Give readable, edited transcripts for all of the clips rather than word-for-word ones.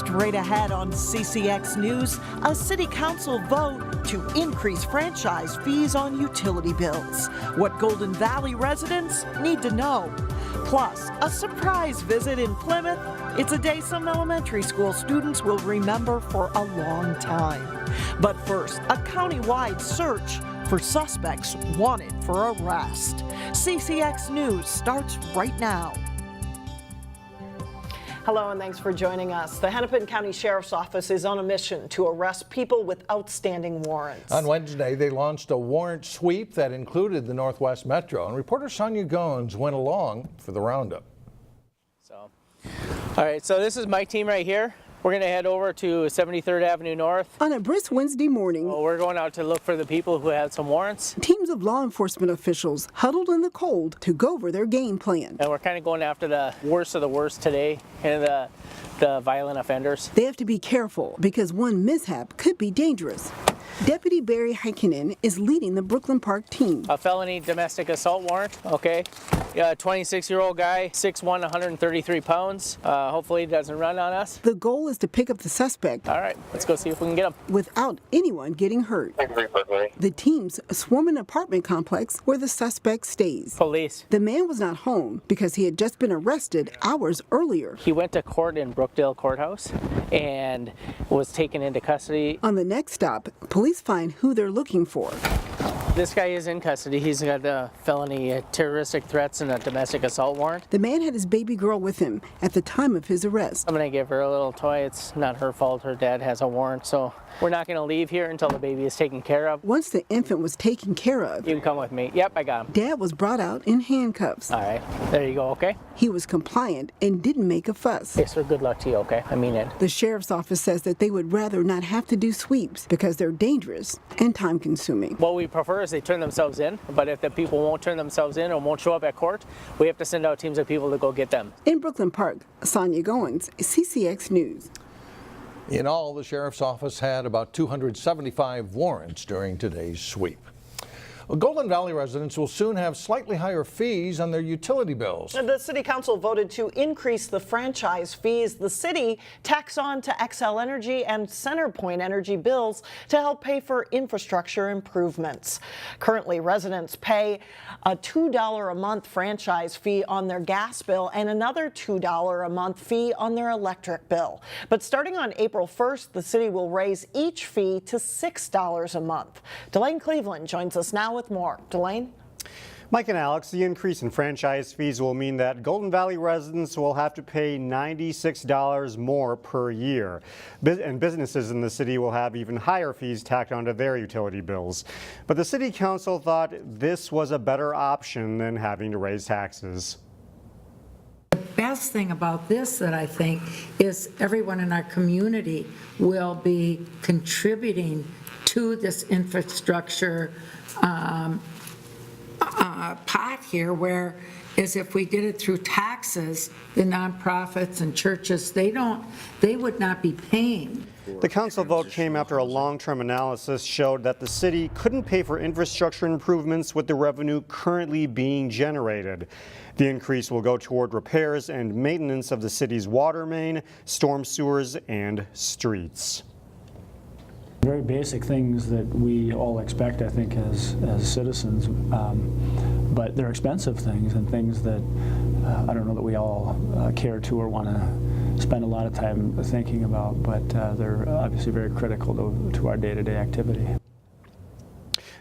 Straight ahead on CCX News, a city council vote to increase franchise fees on utility bills. What Golden Valley residents need to know. Plus, a surprise visit in Plymouth. It's a day some elementary school students will remember for a long time. But first, a county-wide search for suspects wanted for arrest. CCX News starts right now. Hello and thanks for joining us. The Hennepin County Sheriff's Office is on a mission to arrest people with outstanding warrants. On Wednesday, they launched a warrant sweep that included the Northwest Metro, and reporter Sonia Goins went along for the roundup. All right, so this is my team right here. We're going to head over to 73rd Avenue North. On a brisk Wednesday morning, We're going out to look for the people who had some warrants. Teams of law enforcement officials huddled in the cold to go over their game plan. And we're kind of going after the worst of the worst today, and the violent offenders. They have to be careful because one mishap could be dangerous. Deputy Barry Heikkinen is leading the Brooklyn Park team. A felony domestic assault warrant, okay. 26-year-old guy, 6'1", 133 pounds. Hopefully he doesn't run on us. The goal is to pick up the suspect. All right, let's go see if we can get him. Without anyone getting hurt. The teams swarm an apartment complex where the suspect stays. Police. The man was not home because he had just been arrested hours earlier. He went to court in Brookdale Courthouse and was taken into custody. On the next stop, police find who they're looking for. This guy is in custody. He's got a felony terroristic threats and a domestic assault warrant. The man had his baby girl with him at the time of his arrest. I'm gonna give her a little toy. It's not her fault. Her dad has a warrant, so we're not gonna leave here until the baby is taken care of. Once the infant was taken care of, You can come with me. Yep, I got him. Dad was brought out in handcuffs. All right, there you go, okay? He was compliant and didn't make a fuss. Okay, sir, good luck to you, okay? I mean it. The sheriff's office says that they would rather not have to do sweeps because they're dangerous and time-consuming. What we prefer is they turn themselves in, but if the people won't turn themselves in or won't show up at court, we have to send out teams of people to go get them. In Brooklyn Park, Sonia Goins, CCX News. In all, the sheriff's office had about 275 warrants during today's sweep. Well, Golden Valley residents will soon have slightly higher fees on their utility bills. The City Council voted to increase the franchise fees the city tacks on to XL Energy and CenterPoint Energy bills to help pay for infrastructure improvements. Currently, residents pay a $2 a month franchise fee on their gas bill and another $2 a month fee on their electric bill. But starting on April 1st, the city will raise each fee to $6 a month. Delane Cleveland joins us now with more. Delane? Mike and Alex, the increase in franchise fees will mean that Golden Valley residents will have to pay $96 more per year. And businesses in the city will have even higher fees tacked onto their utility bills. But the City Council thought this was a better option than having to raise taxes. The best thing about this that I think is everyone in our community will be contributing to this infrastructure pot here, where is if we did it through taxes, the nonprofits and churches, they would not be paying. The council vote came after a long-term analysis showed that the city couldn't pay for infrastructure improvements with the revenue currently being generated. The increase will go toward repairs and maintenance of the city's water main, storm sewers, and streets. Very basic things that we all expect, I think, as citizens, but they're expensive things and things that I don't know that we all care to or want to spend a lot of time thinking about, but they're obviously very critical to our day-to-day activity.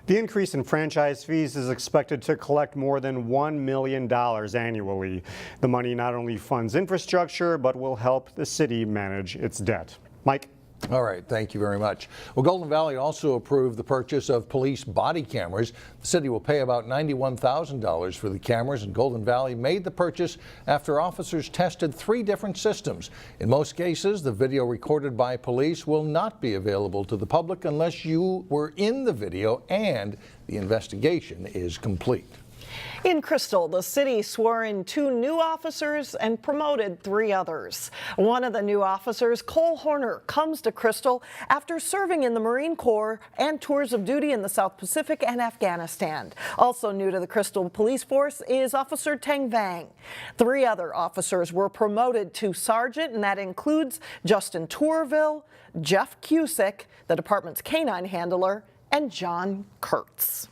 The increase in franchise fees is expected to collect more than $1 million annually. The money not only funds infrastructure, but will help the city manage its debt. Mike? All right, thank you very much. Well, Golden Valley also approved the purchase of police body cameras. The city will pay about $91,000 for the cameras, and Golden Valley made the purchase after officers tested 3 different systems. In most cases, the video recorded by police will not be available to the public unless you were in the video and the investigation is complete. In Crystal, the city swore in 2 new officers and promoted 3 others. One of the new officers, Cole Horner, comes to Crystal after serving in the Marine Corps and tours of duty in the South Pacific and Afghanistan. Also new to the Crystal Police Force is Officer Tang Vang. 3 other officers were promoted to sergeant, and that includes Justin Tourville, Jeff Cusick, the department's canine handler, and John Kurtz.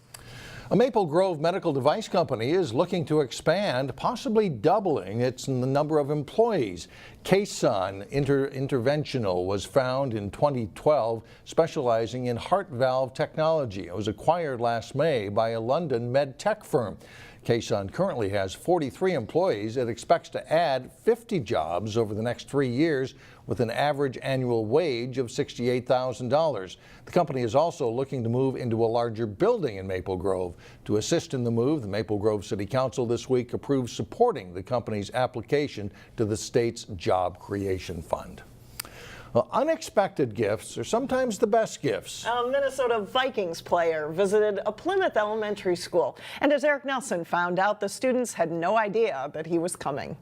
A Maple Grove medical device company is looking to expand, possibly doubling its number of employees. Caisson Interventional was found in 2012, specializing in heart valve technology. It was acquired last May by a London med tech firm. Caisson currently has 43 employees. It expects to add 50 jobs over the next 3 years with an average annual wage of $68,000. The company is also looking to move into a larger building in Maple Grove. To assist in the move, the Maple Grove City Council this week approved supporting the company's application to the state's Job Creation Fund. Well, unexpected gifts are sometimes the best gifts. A Minnesota Vikings player visited a Plymouth elementary school, and as Eric Nelson found out, the students had no idea that he was coming.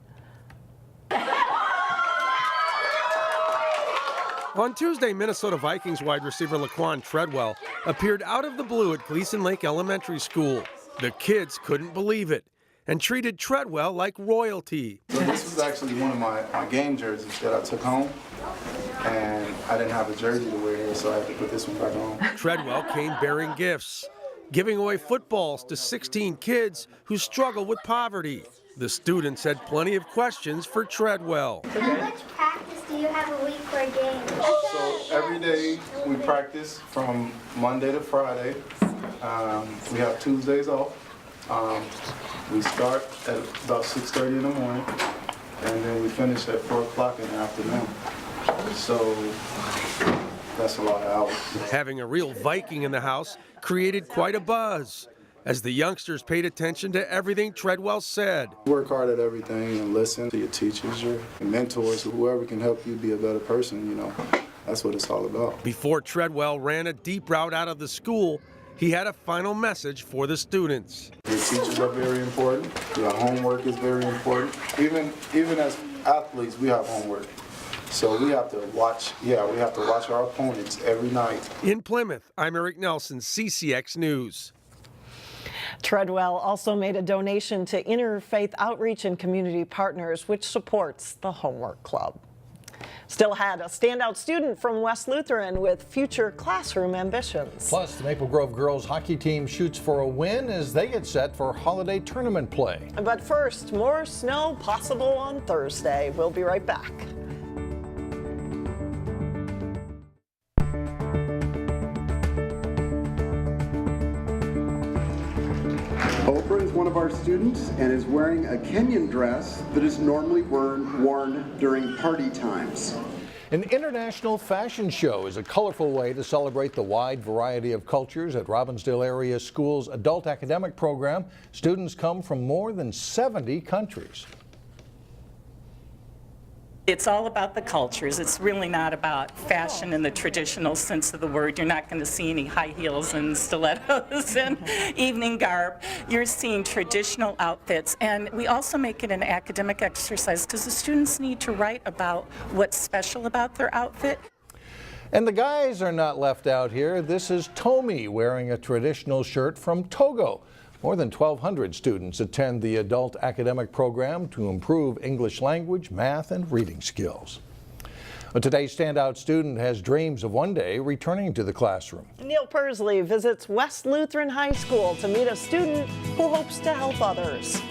On Tuesday, Minnesota Vikings wide receiver LAQUON Treadwell appeared out of the blue at Gleason Lake Elementary School. The kids couldn't believe it and treated Treadwell like royalty. So this was actually one of my game jerseys that I took home, and I didn't have a jersey to wear here, so I had to put this one back on. Treadwell came bearing gifts, giving away footballs to 16 kids who struggle with poverty. The students had plenty of questions for Treadwell. How much practice do you have a week for a game? So every day we practice from Monday to Friday. We have Tuesdays off. We start at about 6:30 in the morning, and then we finish at 4 o'clock in the afternoon. So that's a lot of hours. Having a real Viking in the house created quite a buzz as the youngsters paid attention to everything Treadwell said. Work hard at everything and listen to your teachers, your mentors, whoever can help you be a better person, you know. That's what it's all about. Before Treadwell ran a deep route out of the school, he had a final message for the students. Your teachers are very important. Your homework is very important. Even as athletes, we have homework. So we have to watch, we have to watch our opponents every night. In Plymouth, I'm Eric Nelson, CCX News. Treadwell also made a donation to Interfaith Outreach and Community Partners, which supports the Homework Club. Still had a standout student from West Lutheran with future classroom ambitions. Plus, the Maple Grove girls hockey team shoots for a win as they get set for holiday tournament play. But first, more snow possible on Thursday. We'll be right back. Oprah is one of our students and is wearing a Kenyan dress that is normally worn during party times. An international fashion show is a colorful way to celebrate the wide variety of cultures at Robbinsdale area school's adult academic program. Students come from more than 70 countries. It's all about the cultures. It's really not about fashion in the traditional sense of the word. You're not going to see any high heels and stilettos and evening garb. You're seeing traditional outfits. And we also make it an academic exercise because the students need to write about what's special about their outfit. And the guys are not left out here. This is Tommy wearing a traditional shirt from Togo. More than 1,200 students attend the adult academic program to improve English language, math, and reading skills. Today's standout student has dreams of one day returning to the classroom. Neil Persley visits West Lutheran High School to meet a student who hopes to help others.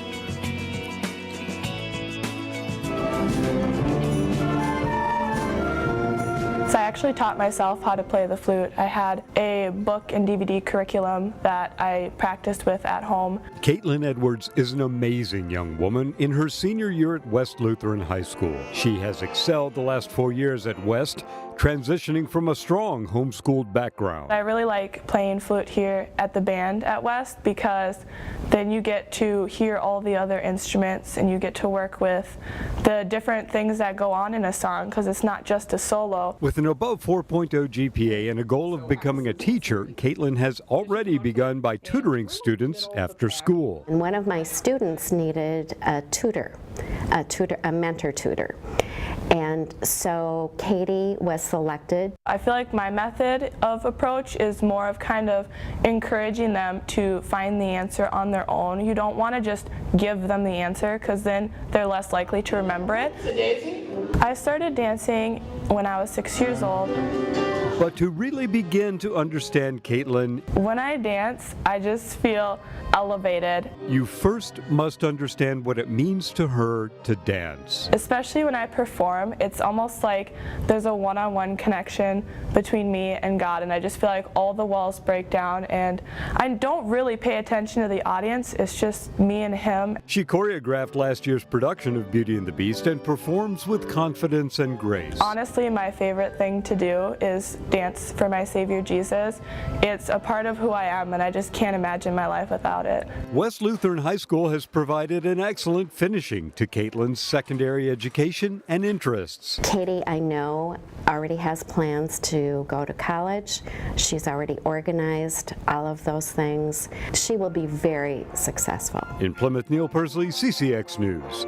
So I actually taught myself how to play the flute. I had a book and DVD curriculum that I practiced with at home. Caitlin Edwards is an amazing young woman in her senior year at West Lutheran High School. She has excelled the last 4 years at West transitioning from a strong homeschooled background. I really like playing flute here at the band at West because then you get to hear all the other instruments and you get to work with the different things that go on in a song because it's not just a solo. With an above 4.0 GPA and a goal of becoming a teacher, Caitlin has already begun by tutoring students after school. And one of my students needed a mentor tutor. And so Katie was selected. I feel like my method of approach is more of kind of encouraging them to find the answer on their own. You don't want to just give them the answer because then they're less likely to remember it. I started dancing when I was 6 years old. But to really begin to understand Caitlin, when I dance, I just feel elevated. You first must understand what it means to her to dance. Especially when I perform, it's almost like there's a one-on-one connection between me and God, and I just feel like all the walls break down and I don't really pay attention to the audience, it's just me and him. She choreographed last year's production of Beauty and the Beast and performs with confidence and grace. Honestly, my favorite thing to do is dance for my Savior Jesus. It's a part of who I am and I just can't imagine my life without it. West Lutheran High School has provided an excellent finishing to Caitlin's secondary education and interests. Katie, I know, already has plans to go to college. She's already organized all of those things. She will be very successful. In Plymouth, Neil Persley, CCX News.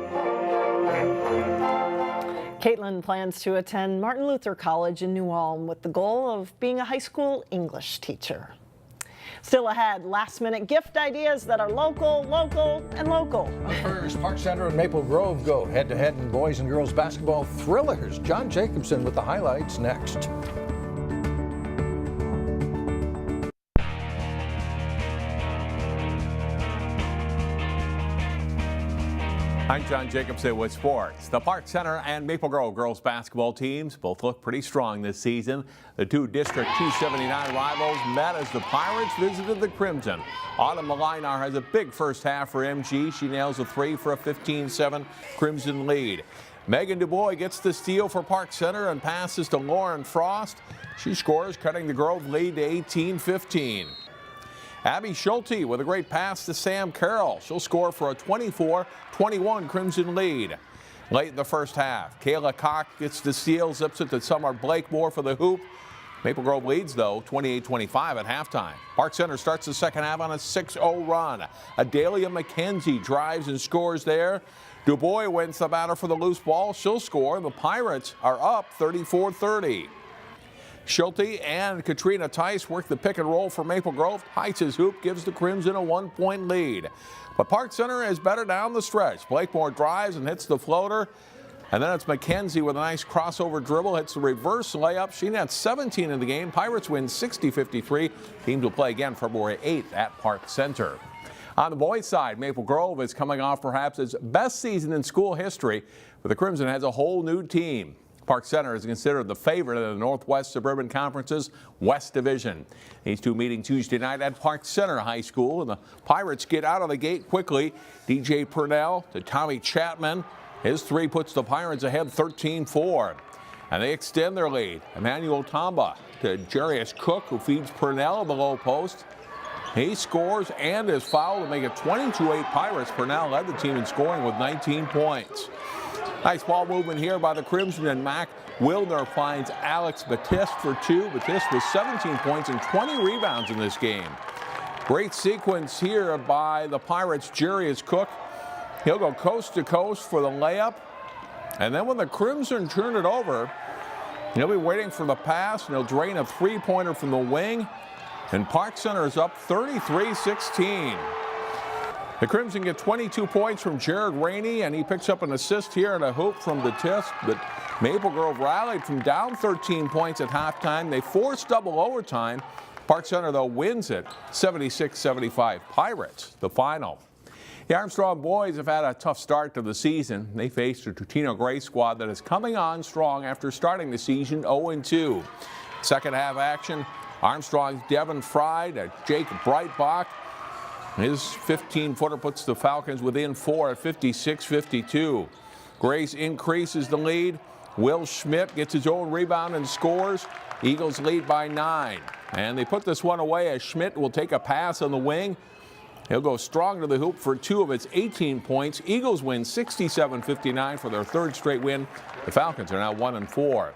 Caitlin plans to attend Martin Luther College in New Ulm with the goal of being a high school English teacher. Still ahead, last-minute gift ideas that are local, and local. First, Park Center and Maple Grove go head-to-head in boys and girls basketball thrillers. John Jacobson with the highlights next. I'm John Jacobson with sports. The Park Center and Maple Grove girls basketball teams both look pretty strong this season. The two District 279 rivals met as the Pirates visited the Crimson. Autumn Malinar has a big first half for MG. She nails a three for a 15-7 Crimson lead. Megan DuBois gets the steal for Park Center and passes to Lauren Frost. She scores, cutting the Grove lead to 18-15. Abby Schulte with a great pass to Sam Carroll. She'll score for a 24-21 Crimson lead. Late in the first half, Kayla Koch gets the steal, zips it to Summer Blakemore for the hoop. Maple Grove leads, though, 28-25 at halftime. Park Center starts the second half on a 6-0 run. Adalia McKenzie drives and scores there. DuBois wins the battle for the loose ball. She'll score. The Pirates are up 34-30. Schulte and Katrina Tice work the pick and roll for Maple Grove. Heitz's hoop gives the Crimson a 1-point lead. But Park Center is better down the stretch. Blakemore drives and hits the floater. And then it's McKenzie with a nice crossover dribble, hits the reverse layup. She nets 17 in the game. Pirates win 60-53. Teams will play again February 8th at Park Center. On the boys' side, Maple Grove is coming off perhaps its best season in school history, but the Crimson has a whole new team. Park Center is considered the favorite of the Northwest Suburban Conference's West Division. These two meeting Tuesday night at Park Center High School, and the Pirates get out of the gate quickly. DJ Purnell to Tommy Chapman. His three puts the Pirates ahead 13-4. And they extend their lead. Emmanuel Tamba to Jarius Cook, who feeds Purnell in the low post. He scores and is fouled to make it 22-8 Pirates. Purnell led the team in scoring with 19 points. Nice ball movement here by the Crimson, and Mac Wilner finds Alex Batiste for two. Batiste with 17 points and 20 rebounds in this game. Great sequence here by the Pirates' Jarius Cook. He'll go coast to coast for the layup. And then when the Crimson turn it over, he'll be waiting for the pass, and he'll drain a three-pointer from the wing. And Park Center is up 33-16. The Crimson get 22 points from Jared Rainey, and he picks up an assist here and a hoop from Batiste. But Maple Grove rallied from down 13 points at halftime. They forced double overtime. Park Center, though, wins it 76-75. Pirates, the final. The Armstrong boys have had a tough start to the season. They faced a Totino-Grace squad that is coming on strong after starting the season 0-2. Second half action, Armstrong's Devin Fry to Jake Breitbach. His 15-footer puts the Falcons within 4 at 56-52. Grace increases the lead. Will Schmidt gets his own rebound and scores. Eagles lead by 9. And they put this one away as Schmidt will take a pass on the wing. He'll go strong to the hoop for 2 of its 18 points. Eagles win 67-59 for their 3rd straight win. The Falcons are now 1-4.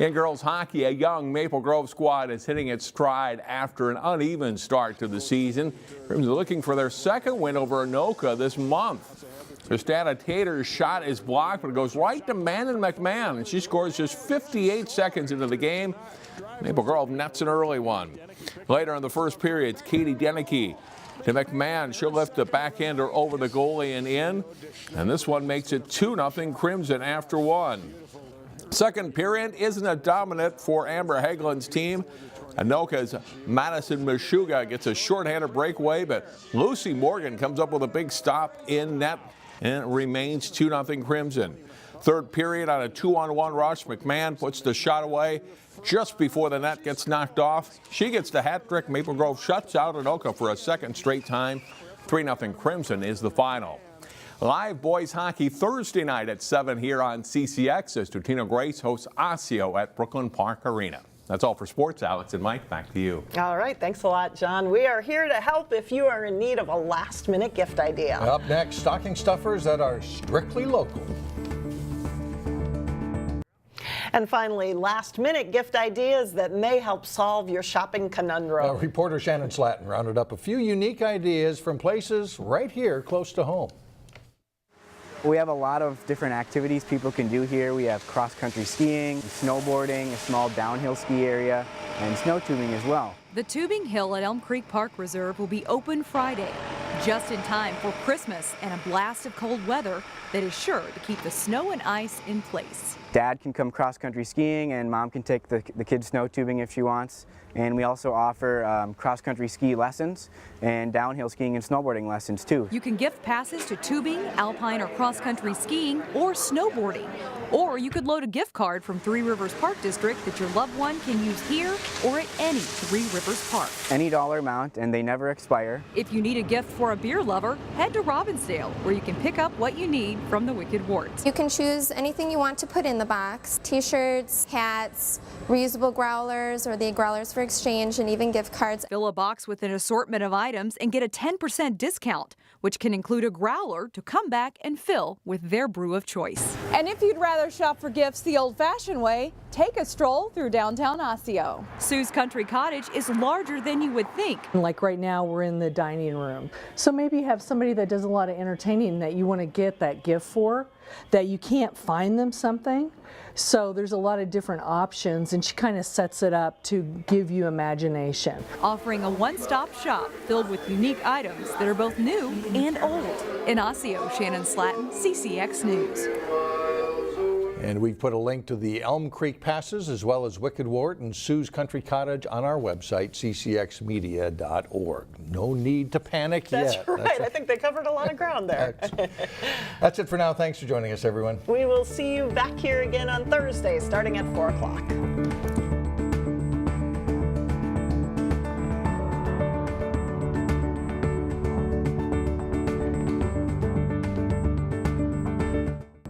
In girls hockey, a young Maple Grove squad is hitting its stride after an uneven start to the season. Crimson are looking for their 2nd win over Anoka this month. Christina Tater's shot is blocked, but it goes right to Manon McMahon, and she scores just 58 seconds into the game. Maple Grove nets an early one. Later in the first period, it's Katie Denicky to McMahon. She'll lift the backhander over the goalie and in. And this one makes it 2-0 Crimson after 1. Second period isn't a dominant for Amber Hagelin's team. Anoka's Madison Meshuga gets a shorthanded breakaway, but Lucy Morgan comes up with a big stop in net, and it remains 2-0 Crimson. Third period on a 2-on-1 rush, McMahon puts the shot away just before the net gets knocked off. She gets the hat trick. Maple Grove shuts out Anoka for a 2nd straight time. 3-0 Crimson is the final. Live boys hockey Thursday night at 7 here on CCX as Totino-Grace hosts Osseo at Brooklyn Park Arena. That's all for sports. Alex and Mike, back to you. All right, thanks a lot, John. We are here to help if you are in need of a last-minute gift idea. Up next, stocking stuffers that are strictly local. And finally, last-minute gift ideas that may help solve your shopping conundrum. Reporter Shannon Slatton rounded up a few unique ideas from places right here close to home. We have a lot of different activities people can do here. We have cross-country skiing, snowboarding, a small downhill ski area, and snow tubing as well. The tubing hill at Elm Creek Park Reserve will be open Friday, just in time for Christmas and a blast of cold weather that is sure to keep the snow and ice in place. Dad can come cross-country skiing and Mom can take the kids snow tubing if she wants. And we also offer cross-country ski lessons and downhill skiing and snowboarding lessons too. You can gift passes to tubing, alpine or cross-country skiing, or snowboarding. Or you could load a gift card from Three Rivers Park District that your loved one can use here or at any Three Rivers Park. Any dollar amount, and they never expire. If you need a gift for a beer lover, head to Robbinsdale, where you can pick up what you need from the Wicked Wort. You can choose anything you want to put in the box: t-shirts, hats, reusable growlers, or the growlers for exchange, and even gift cards. Fill a box with an assortment of items and get a 10% discount, which can include a growler to come back and fill with their brew of choice. And if you'd rather shop for gifts the old-fashioned way, take a stroll through downtown Osseo. Sue's Country Cottage is larger than you would think. Like right now, we're in the dining room. So maybe you have somebody that does a lot of entertaining that you want to get that gift for, that you can't find them something. So there's a lot of different options, and she kind of sets it up to give you imagination. Offering a one-stop shop filled with unique items that are both new and old. In Osseo, Shannon Slatton, CCX News. And we've put a link to the Elm Creek passes as well as Wicked Wort and Sue's Country Cottage on our website, ccxmedia.org. No need to panic That's yet. right. That's right. I think they covered a lot of ground there. That's it for now. Thanks for joining us, everyone. We will see you back here again on Thursday, starting at 4 o'clock.